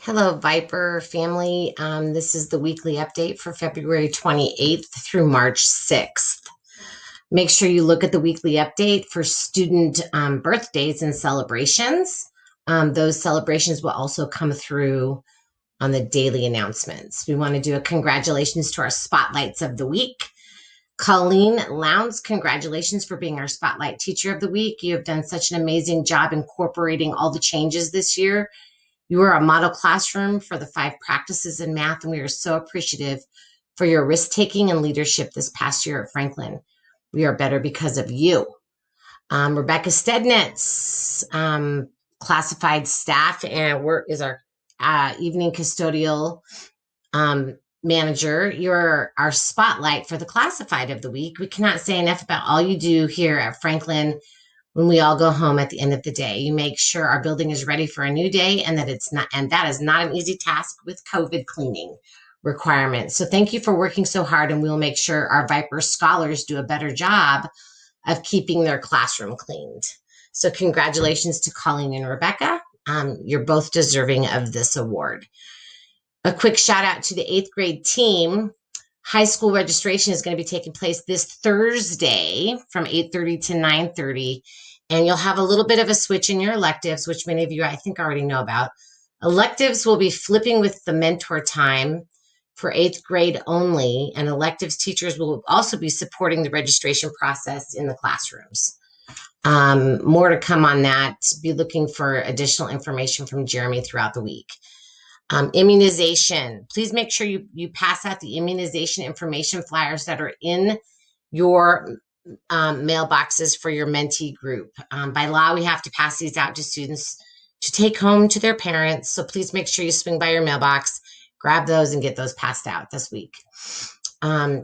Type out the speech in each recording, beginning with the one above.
Hello, Viper family. This is the weekly update for February 28th through March 6th. Make sure you look at the weekly update for student birthdays and celebrations. Those celebrations will also come through on the daily announcements. We want to do a congratulations to our spotlights of the week. Colleen Lowndes, congratulations for being our Spotlight Teacher of the Week. You have done such an amazing job incorporating all the changes this year. You are a model classroom for the 5 practices in math, and we are so appreciative for your risk-taking and leadership this past year at Franklin. We are better because of you. Rebecca Stednitz, classified staff, and is our evening custodial manager. You're our spotlight for the classified of the week. We cannot say enough about all you do here at Franklin. When we all go home at the end of the day, you make sure our building is ready for a new day, and that is not an easy task with COVID cleaning requirements. So thank you for working so hard, and we'll make sure our Viper scholars do a better job of keeping their classroom cleaned. So congratulations to Colleen and Rebecca. You're both deserving of this award. A quick shout out to the 8th grade team. High school registration is going to be taking place this Thursday from 8:30 to 9:30. And you'll have a little bit of a switch in your electives, which many of you, I think, already know about. Electives will be flipping with the mentor time for 8th grade only, and electives teachers will also be supporting the registration process in the classrooms. More to come on that. Be looking for additional information from Jeremy throughout the week. Immunization. Please make sure you pass out the immunization information flyers that are in your mailboxes for your mentee group. By law, we have to pass these out to students to take home to their parents. So please make sure you swing by your mailbox, grab those, and get those passed out this week.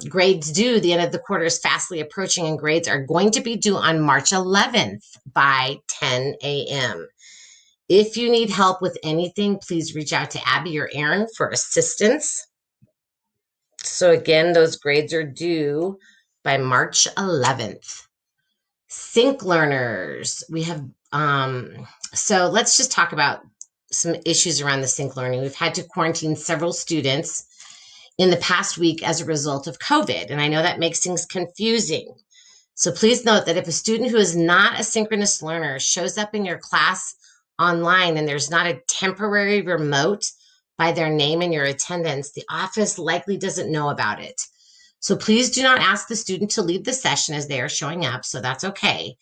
Grades due. The end of the quarter is fastly approaching, and grades are going to be due on March 11th by 10 a.m. If you need help with anything, please reach out to Abby or Aaron for assistance. So again, those grades are due by March 11th. Sync learners. We have, so let's just talk about some issues around the sync learning. We've had to quarantine several students in the past week as a result of COVID, and I know that makes things confusing. So please note that if a student who is not a synchronous learner shows up in your class online and there's not a temporary remote by their name in your attendance, the office likely doesn't know about it. So please do not ask the student to leave the session as they are showing up, so that's okay.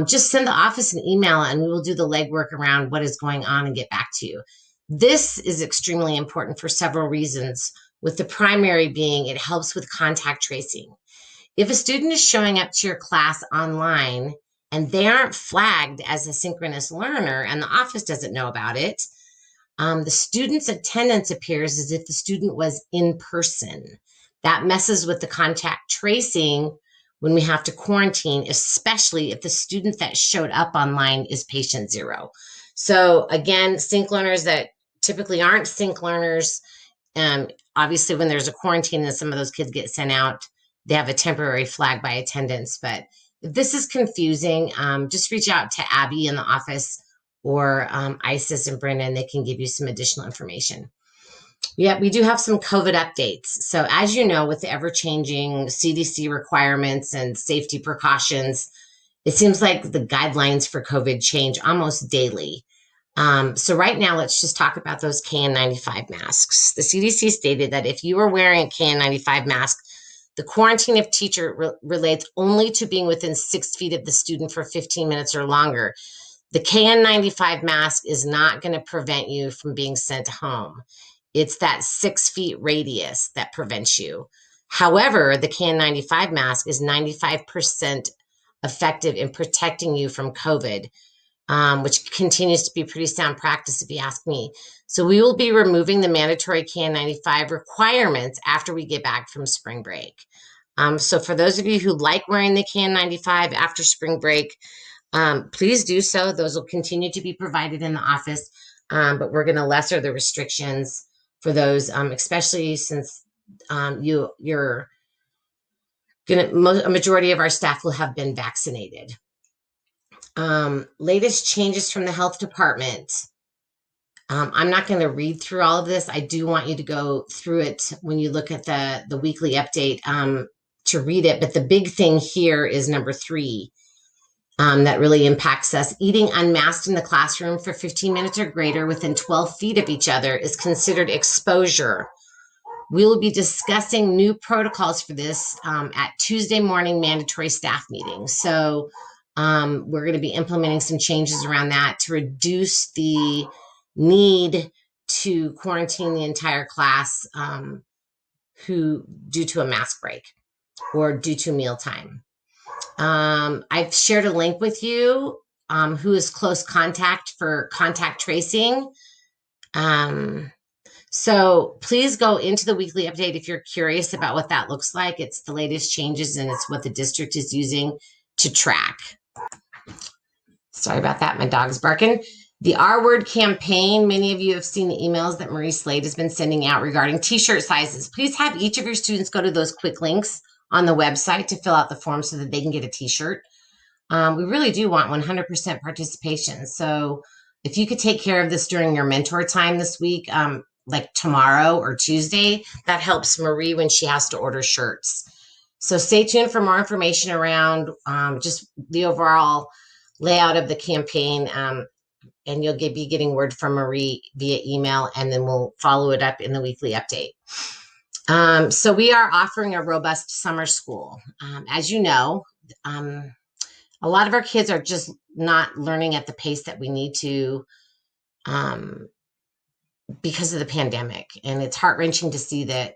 Just send the office an email and we will do the legwork around what is going on and get back to you. This is extremely important for several reasons, with the primary being it helps with contact tracing. If a student is showing up to your class online and they aren't flagged as a synchronous learner and the office doesn't know about it, the student's attendance appears as if the student was in person. That messes with the contact tracing when we have to quarantine, especially if the student that showed up online is patient 0. So again, sync learners that typically aren't sync learners, obviously when there's a quarantine and some of those kids get sent out, they have a temporary flag by attendance. But if this is confusing, just reach out to Abby in the office or Isis and Brendan. They can give you some additional information. Yeah, we do have some COVID updates. So as you know, with the ever-changing CDC requirements and safety precautions, it seems like the guidelines for COVID change almost daily. So right now, let's just talk about those KN95 masks. The CDC stated that if you are wearing a KN95 mask, the quarantine of teacher relates only to being within 6 feet of the student for 15 minutes or longer. The KN95 mask is not going to prevent you from being sent home. It's that 6 feet radius that prevents you. However, the KN95 mask is 95% effective in protecting you from COVID, which continues to be pretty sound practice if you ask me. So we will be removing the mandatory KN95 requirements after we get back from spring break. So for those of you who like wearing the KN95 after spring break, please do so. Those will continue to be provided in the office, but we're going to lesser the restrictions for those, especially since you're going a majority of our staff will have been vaccinated. Latest changes from the health department. I'm not going to read through all of this. I do want you to go through it when you look at the weekly update to read it. But the big thing here is number 3 that really impacts us. Eating unmasked in the classroom for 15 minutes or greater within 12 feet of each other is considered exposure. We will be discussing new protocols for this at Tuesday morning mandatory staff meetings. So we're going to be implementing some changes around that to reduce the need to quarantine the entire class who due to a mask break or due to mealtime. I've shared a link with you who is close contact for contact tracing. So please go into the weekly update if you're curious about what that looks like. It's the latest changes and it's what the district is using to track. Sorry about that. My dog's barking. The R Word campaign. Many of you have seen the emails that Marie Slade has been sending out regarding t-shirt sizes. Please have each of your students go to those quick links on the website to fill out the form so that they can get a t-shirt. We really do want 100% participation. So if you could take care of this during your mentor time this week, like tomorrow or Tuesday, that helps Marie when she has to order shirts. So stay tuned for more information around just the overall layout of the campaign. And you'll be getting word from Marie via email, and then we'll follow it up in the weekly update. So we are offering a robust summer school. As you know, a lot of our kids are just not learning at the pace that we need to because of the pandemic. And it's heart-wrenching to see that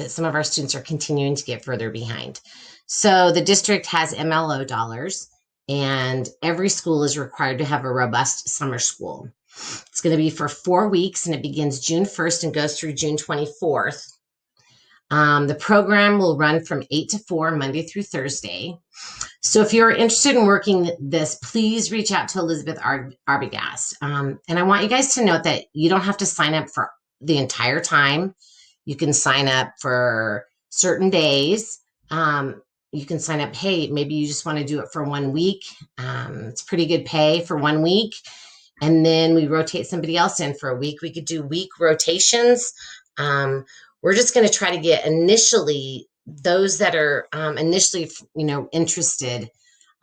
some of our students are continuing to get further behind. So the district has MLO dollars, and every school is required to have a robust summer school. It's going to be for 4 weeks, and it begins June 1st and goes through June 24th. The program will run from 8 to 4, Monday through Thursday. So if you're interested in working this, please reach out to Elizabeth Arbogast. And I want you guys to note that you don't have to sign up for the entire time. You can sign up for certain days. You can sign up, hey, maybe you just want to do it for 1 week. It's pretty good pay for 1 week. And then we rotate somebody else in for a week. We could do week rotations. We're just going to try to get initially those that are initially, interested.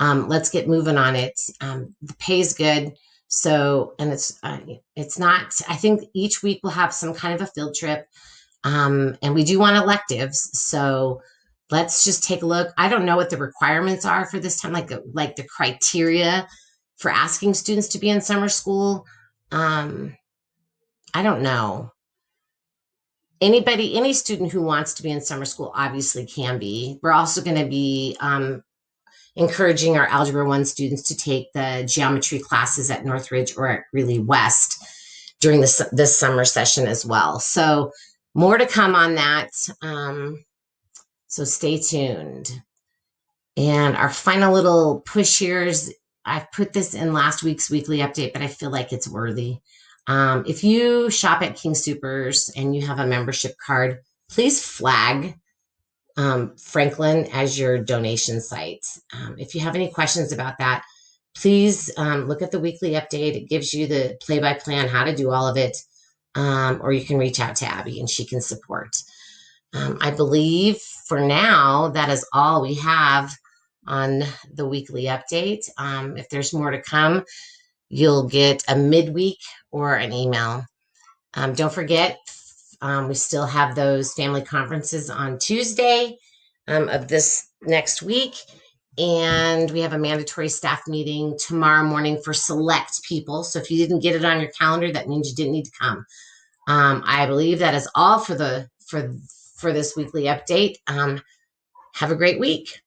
Let's get moving on it. The pay is good. So, and it's not, I think each week we'll have some kind of a field trip. And we do want electives. So let's just take a look. I don't know what the requirements are for this time, like the criteria for asking students to be in summer school. I don't know. Any student who wants to be in summer school obviously can be. We're also going to be encouraging our Algebra 1 students to take the geometry classes at Northridge or at Greeley West during this summer session as well. So more to come on that. So stay tuned. And our final little push here is, I've put this in last week's weekly update, but I feel like it's worthy. If you shop at King Soopers and you have a membership card, please flag Franklin as your donation site. If you have any questions about that, please look at the weekly update. It gives you the play-by-play on how to do all of it, or you can reach out to Abby and she can support. I believe for now, that is all we have on the weekly update. If there's more to come, you'll get a midweek or an email. Don't forget, we still have those family conferences on Tuesday of this next week. And we have a mandatory staff meeting tomorrow morning for select people. So if you didn't get it on your calendar, that means you didn't need to come. I believe that is all for this weekly update. Have a great week.